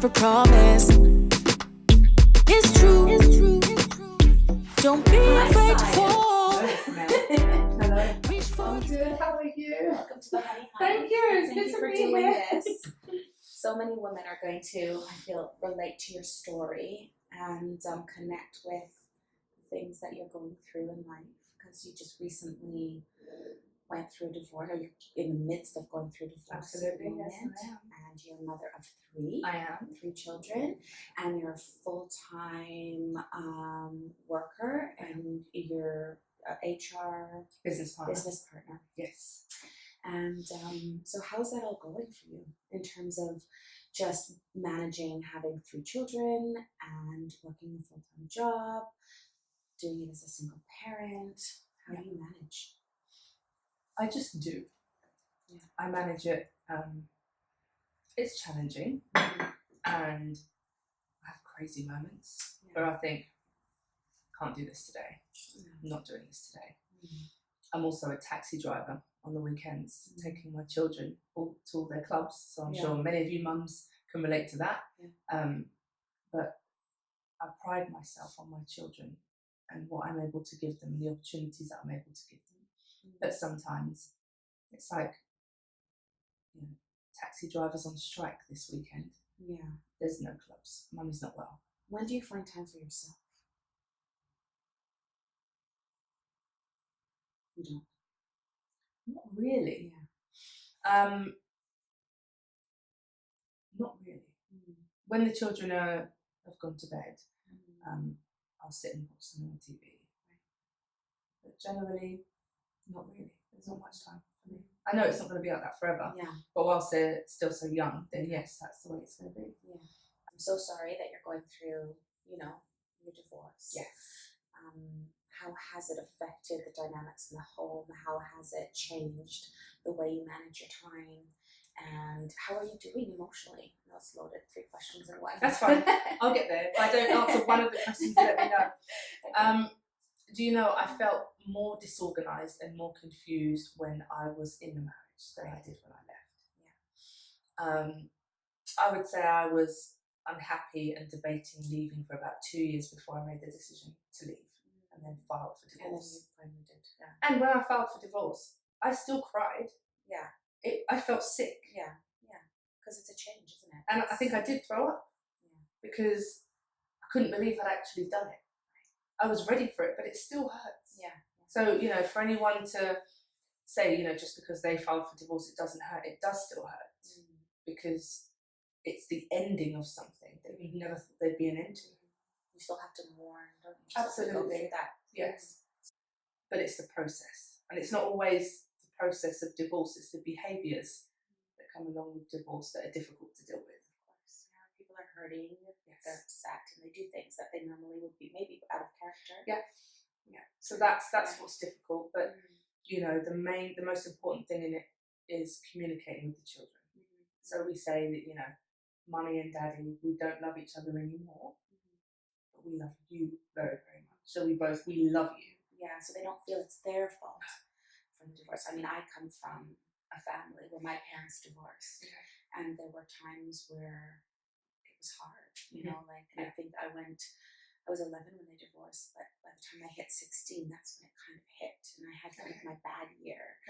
never promised. It's true. Don't be afraid to fall. Hello. Reach for I'm good. How are you? Welcome to the Hunny Hive. Thank you. It's Thank good you to for be doing here. this. So many women are going to, I feel, relate to your story and connect with things that you're going through in life, because you just recently went through a divorce, or you're in the midst of going through a divorce. Absolutely, at the yes, moment, I am. and you're a mother of three. I am. 3 children, and you're a full-time worker, and you're HR Business partner. business partner. Yes. And so how's that all going for you in terms of just managing having 3 children and working a full-time job, doing it as a single parent? How do you manage? I just do. Yeah. I manage it. It's challenging, and I have crazy moments where I think, can't do this today. I'm not doing this today. I'm also a taxi driver on the weekends, taking my children to all their clubs. So I'm sure many of you mums can relate to that. Yeah. But I pride myself on my children and what I'm able to give them, and the opportunities that I'm able to give them. But sometimes it's like, taxi drivers on strike this weekend. Yeah. There's no clubs. Mummy's not well. When do you find time for yourself? You don't? Not really. Yeah. Not really. When the children have gone to bed, I'll sit and watch some on TV. But generally, not really. There's not much time for me. I know it's not going to be like that forever. Yeah. But whilst they're still so young, then yes, that's the way it's going to be. Yeah. I'm so sorry that you're going through, your divorce. Yes. How has it affected the dynamics in the home? How has it changed the way you manage your time? And how are you doing emotionally? I know it's loaded, 3 questions in one. That's fine. I'll get there. If I don't answer one of the questions, let me know. Do you know, I felt more disorganised and more confused when I was in the marriage than I did when I left. Yeah. I would say I was unhappy and debating leaving for about 2 years before I made the decision to leave, and then filed for And then divorce. you finally did. Yeah. And when I filed for divorce, I still cried. Yeah. I felt sick. Yeah. Yeah. Because it's a change, isn't it? And I think I did throw up. Yeah. Because I couldn't believe I'd actually done it. I was ready for it, but it still hurts. Yeah. So, for anyone to say, just because they filed for divorce, it doesn't hurt, it does still hurt. Because it's the ending of something that you never thought there'd be an end to. You still have to mourn, don't you? Absolutely. Go through that. Yes. But it's the process. And it's not always the process of divorce, it's the behaviours that come along with divorce that are difficult to deal with. Of course. Yeah. People are hurting, Yes. they're upset, and they do things that they normally would be maybe out of character. Yeah. Yeah. So that's what's difficult. But the most important thing in it is communicating with the children. So we say that, Mummy and Daddy, we don't love each other anymore, but we love you very, very much. So we love you. Yeah, so they don't feel it's their fault from the divorce. I mean, I come from a family where my parents divorced, and there were times where it was hard, and I think I was 11 when they divorced, but by the time I hit 16, that's when it kind of hit, and I had kind of my bad year.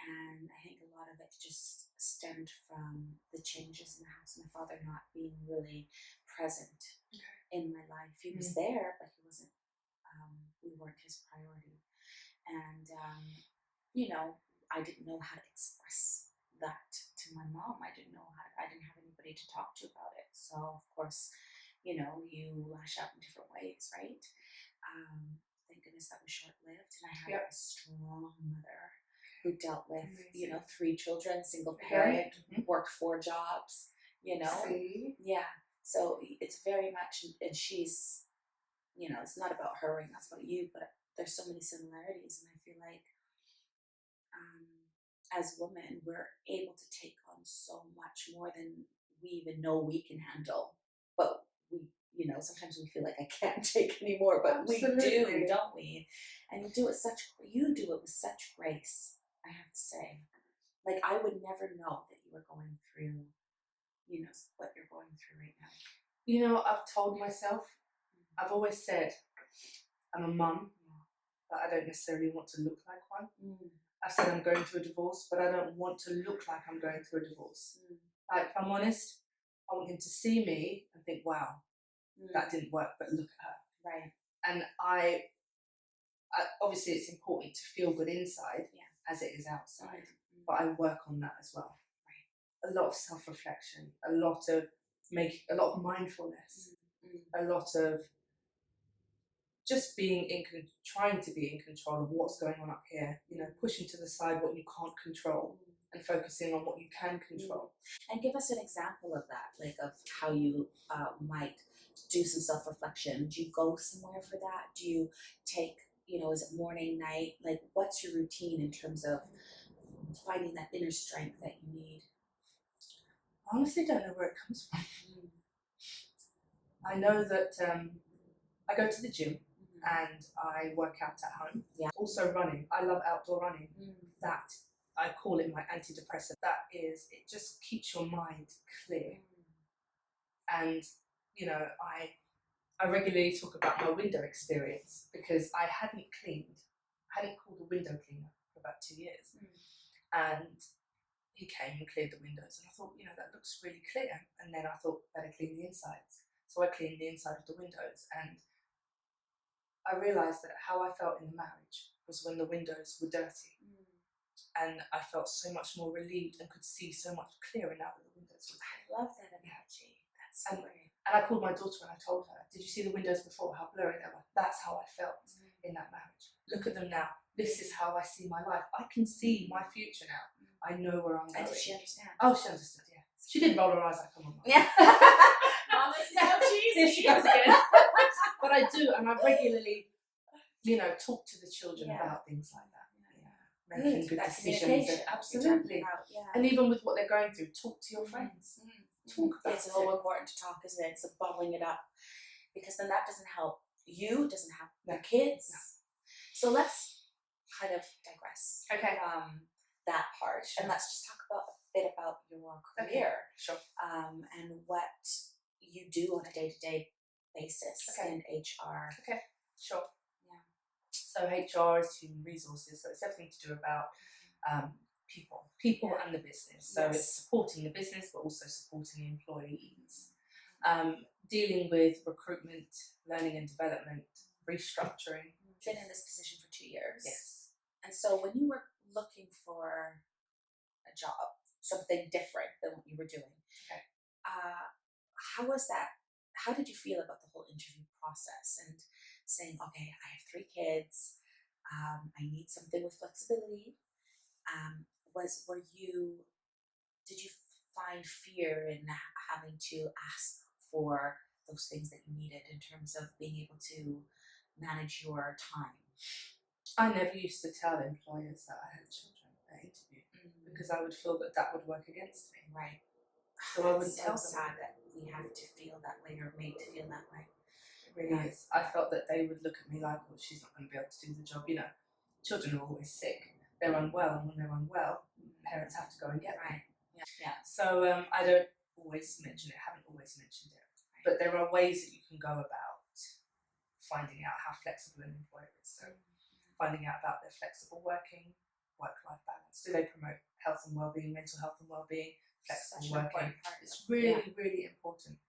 And I think a lot of it just stemmed from the changes in the house, my father not being really present in my life. He was there, but he wasn't, we weren't his priority. And, I didn't know how to express that to my mom. I didn't have anybody to talk to about it. So, of course, you lash out in different ways, right? Thank goodness that was short-lived. And I had a strong mother who dealt with, 3 children, single parent, worked 4 jobs, See? Yeah. So it's very much, and she's, it's not about her and that's about you, but there's so many similarities. And I feel like as women, we're able to take on so much more than we even know we can handle. But we, sometimes we feel like I can't take anymore, but Absolutely. We do, don't we? And you do it with such grace, I have to say. Like, I would never know that you were going through what you're going through right now? You know, I've told myself, I've always said, I'm a mum, but I don't necessarily want to look like one. I've said I'm going through a divorce, but I don't want to look like I'm going through a divorce. Like, if I'm honest, I want him to see me and think, wow, that didn't work, but look at her. Right. And I obviously it's important to feel good inside as it is outside, but I work on that as well. Right. A lot of self-reflection, a lot of mindfulness, a lot of just trying to be in control of what's going on up here, pushing to the side what you can't control and focusing on what you can control. And give us an example of that, like of how you might do some self-reflection. Do you go somewhere for that? Do you take, is it morning, night? Like, what's your routine in terms of finding that inner strength that you need? I honestly don't know where it comes from. I know that I go to the gym and I work out at home. Yeah. Also running. I love outdoor running. That, I call it my antidepressant. It just keeps your mind clear. And, I regularly talk about my window experience because I hadn't called a window cleaner for about 2 years. And he came and cleared the windows and I thought, that looks really clear. And then I thought, better clean the insides. So I cleaned the inside of the windows and I realised that how I felt in the marriage was when the windows were dirty. And I felt so much more relieved and could see so much clearer now that the windows were clear. I love that analogy. That's so great. And I called my daughter and I told her, did you see the windows before, how blurry they were? That's how I felt in that marriage. Look at them now. This is how I see my life. I can see my future now. I know where I'm going. And did she understand? Oh, she understood, yeah. She did roll her eyes like, come on, Mom. Yeah. Mom, this is so cheesy. Here she goes again. But I do, and I regularly, talk to the children about things like that. Making good decisions. Absolutely. And even with what they're going through, talk to your friends. Talk about it's so important to talk, isn't it? So bubbling it up, because then that doesn't help you, doesn't help the kids. No. So let's kind of digress from that part, and let's just talk a bit about your career, sure, and what you do on a day-to-day basis in HR. Okay, sure. Yeah. So HR is human resources, so it's everything to do about people and the business. So it's supporting the business, but also supporting employees. Dealing with recruitment, learning and development, restructuring. You've been in this position for 2 years. Yes. And so when you were looking for a job, something different than what you were doing, how was that? How did you feel about the whole interview process and saying, okay, I have 3 kids, I need something with flexibility? Did you find fear in having to ask for those things that you needed in terms of being able to manage your time? I never used to tell employers that I had children at interview because I would feel that would work against me. Right. So I wouldn't tell them. It's so sad that we have to feel that way or made to feel that way. It really is. I felt that they would look at me like, well, she's not going to be able to do the job. Children are always sick. They're unwell, and when they're unwell, parents have to go and get them. Right. Yeah. So I don't always mention it, haven't always mentioned it. But there are ways that you can go about finding out how flexible an employer is. So finding out about their flexible working, work-life balance. Do they promote health and well-being, mental health and well-being, flexible working? It's really, really important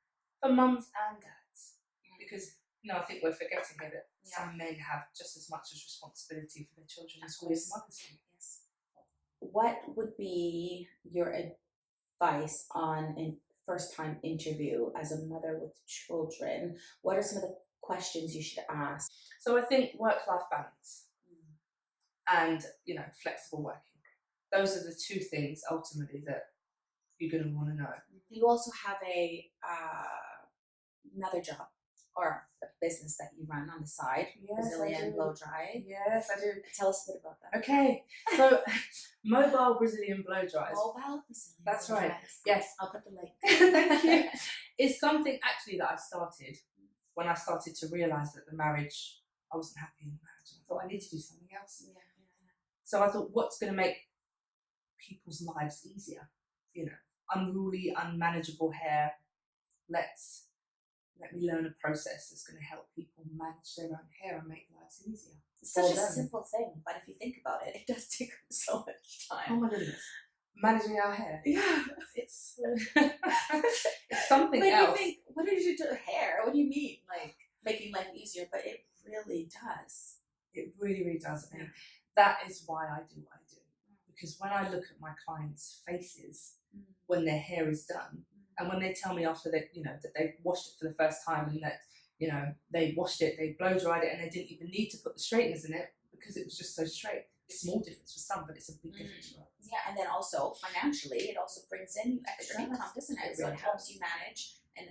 for mums and dads. Because, I think we're forgetting here that some men have just as much as responsibility for their children as we as mothers do. Yes. What would be your advice on a first-time interview as a mother with children? What are some of the questions you should ask? So I think work-life balance and, flexible working. Those are the 2 things ultimately that you're going to want to know. You also have another job or a business that you run on the side, Brazilian blow dry. Yes, I do. Tell us a bit about that. Okay, so mobile Brazilian blow dries. Mobile Brazilian That's blow right. dries. Yes. I'll put the link. Thank you. It's something actually that I started when I started to realise that the marriage, I wasn't happy in the marriage. And I thought I need to do something else. Yeah. So I thought, what's going to make people's lives easier? unruly, unmanageable hair. Let me learn a process that's going to help people manage their own hair and make lives easier. It's such a them. simple thing, but if you think about it, it does take so much Oh time. my goodness. Managing our hair. Yeah. It's something But else. you think, what did you do to hair? What do you mean? Like making life easier, but it really does. It really, really does. And that is why I do what I do. Because when I look at my clients' faces when their hair is done, and when they tell me after that they washed it for the first time and that they washed it, they blow dried it, and they didn't even need to put the straighteners in it because it was just so straight. It's a small difference for some, but it's a big difference for others. Yeah, and then also financially, it also brings in extra income, doesn't it? It So really it helps you manage and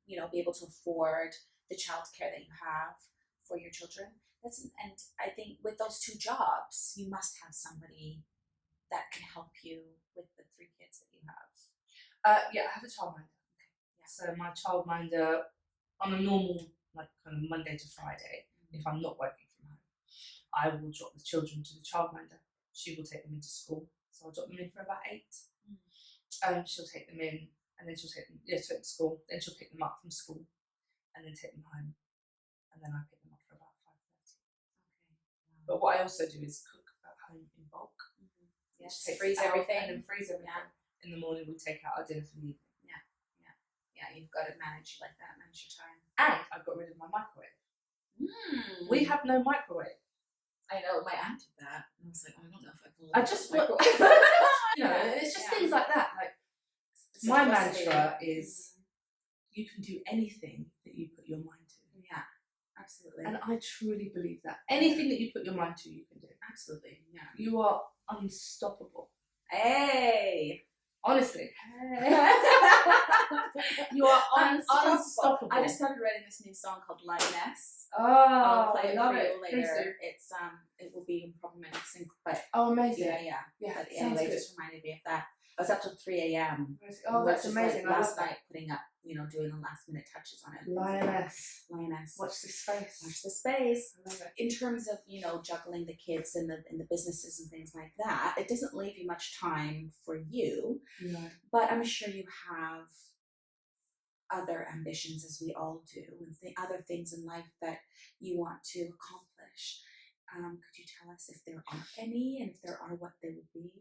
be able to afford the childcare that you have for your children. And I think with those two jobs, you must have somebody that can help you with the 3 kids that you have. I have a childminder. Yeah. So my childminder on a normal kind of Monday to Friday, if I'm not working from home, I will drop the children to the childminder. She will take them into school. So I'll drop them in for about 8. She'll take them in, and then she'll take them to school. Then she'll pick them up from school, and then take them home, and then I pick them up for about 5:30. Okay. But what I also do is cook at home in bulk. Yes, freeze everything. And then freeze everything. Yeah. In the morning, we take out our dinner for the evening. Yeah, you've got to manage like that, manage your time. And I've got rid of my microwave. We have no microwave. I know, my aunt did that. And I was like, I don't know if I can. I just put, it's just things like that. Like my mantra is, you can do anything that you put your mind to. Yeah, absolutely. And I truly believe that anything that you put your mind to, you can do. Absolutely. Yeah. You are unstoppable. Hey. Honestly. You are unstoppable. I just started writing this new song called Lioness. Oh, I'll play it love for it. you later. It's it will be in proper mixing, but amazing. Yeah. But Sounds anyway, good. it just reminded me of that. I was up till 3 a.m. Oh, that's just amazing. Like I last love night, putting up, doing the last minute touches on it. Lioness. Watch this space. Watch the space. I love it. In terms of juggling the kids and the businesses and things like that, it doesn't leave you much time for you. No. But I'm sure you have other ambitions, as we all do, and other things in life that you want to accomplish. Could you tell us if there are any, and if there are, what they would be?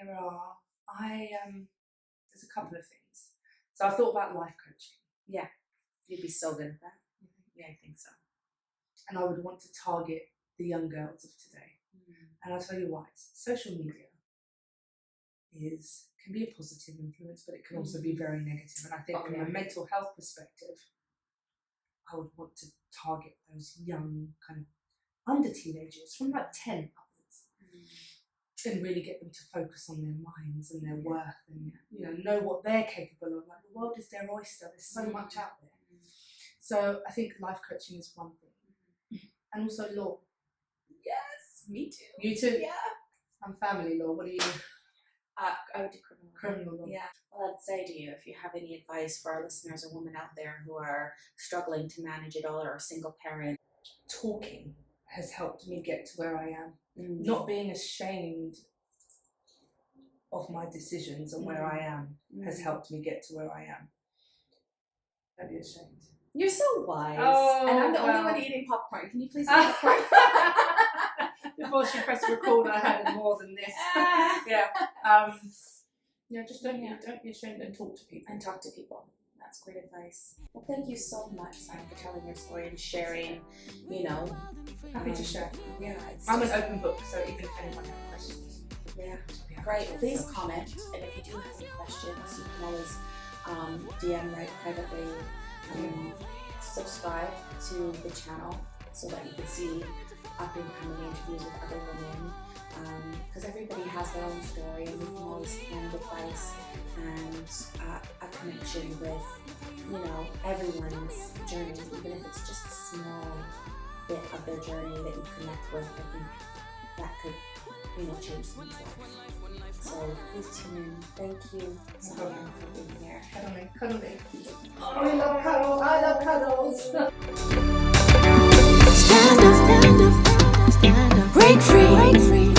There are. There's a couple of things. So I thought about life coaching. Yeah, you'd be so good at that. Yeah, I think so. And I would want to target the young girls of today. And I'll tell you why. Social media can be a positive influence, but it can also be very negative. And I think from a mental health perspective, I would want to target those young kind of under teenagers from like 10 upwards, and really get them to focus on their minds and their worth, and know what they're capable of. Like, the world is their oyster. There's so much out there. So I think life coaching is one thing, and also law. Yes, me too. You too. Yeah. I'm family law. What do you? I would do Criminal law. Yeah. Well, I'd say to you, if you have any advice for our listeners or women out there who are struggling to manage it all, or a single parent, talking has helped me get to where I am. Not being ashamed of my decisions and where I am has helped me get to where I am. Don't be ashamed. You're so wise. Oh, and I'm the only one eating popcorn. Can you please eat popcorn? Before she pressed record, I had more than this. Just don't be ashamed and talk to people. That's great advice. Well, thank you so much, Sian, for telling your story and sharing. Happy to share. Yeah, I'm an open book, so even if anyone has questions. Yeah. Great. Please comment, and if you do have any questions, you can always DM right privately. Subscribe to the channel so that you can see up and coming interviews with other women, because everybody has their own story, and we can always find advice and a connection with everyone's journey, even if it's just a small bit of their journey that you connect with. I think that could change someone's life. So please tune in. Thank you so much for being here. Cuddle me. Oh, we love cuddles. I love cuddles. Stand up, stand up, stand up, break free.